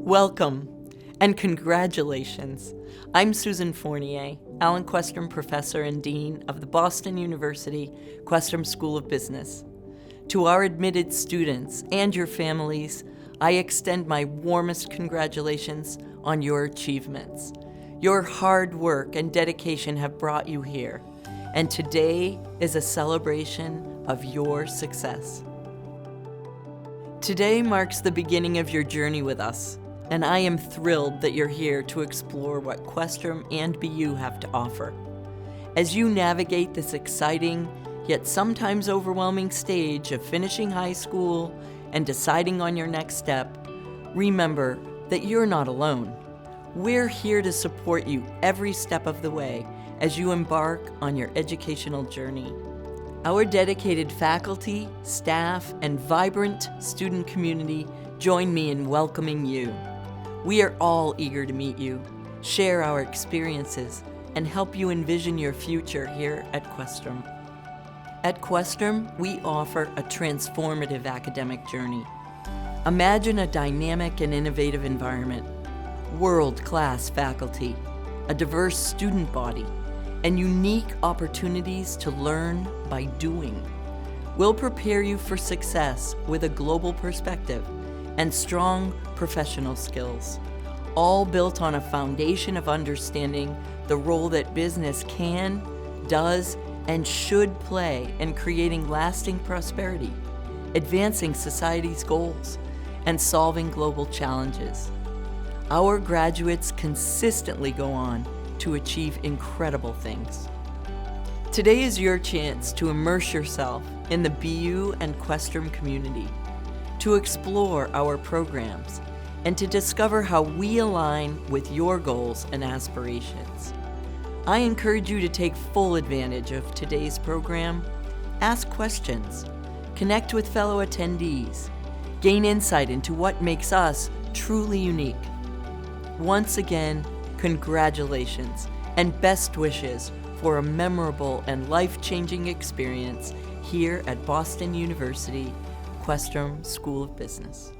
Welcome and congratulations. I'm Susan Fournier, Alan Questrom Professor and Dean of the Boston University Questrom School of Business. To our admitted students and your families, I extend my warmest congratulations on your achievements. Your hard work and dedication have brought you here, and today is a celebration of your success. Today marks the beginning of your journey with us, and I am thrilled that you're here to explore what Questrom and BU have to offer. As you navigate this exciting, yet sometimes overwhelming stage of finishing high school and deciding on your next step, remember that you're not alone. We're here to support you every step of the way as you embark on your educational journey. Our dedicated faculty, staff, and vibrant student community join me in welcoming you. We are all eager to meet you, share our experiences, and help you envision your future here at Questrom. At Questrom, we offer a transformative academic journey. Imagine a dynamic and innovative environment, world-class faculty, a diverse student body, and unique opportunities to learn by doing. We'll prepare you for success with a global perspective and strong professional skills, all built on a foundation of understanding the role that business can, does, and should play in creating lasting prosperity, advancing society's goals, and solving global challenges. Our graduates consistently go on to achieve incredible things. Today is your chance to immerse yourself in the BU and Questrom community, to explore our programs, and to discover how we align with your goals and aspirations. I encourage you to take full advantage of today's program, ask questions, connect with fellow attendees, gain insight into what makes us truly unique. Once again, congratulations and best wishes for a memorable and life-changing experience here at Boston University Questrom School of Business.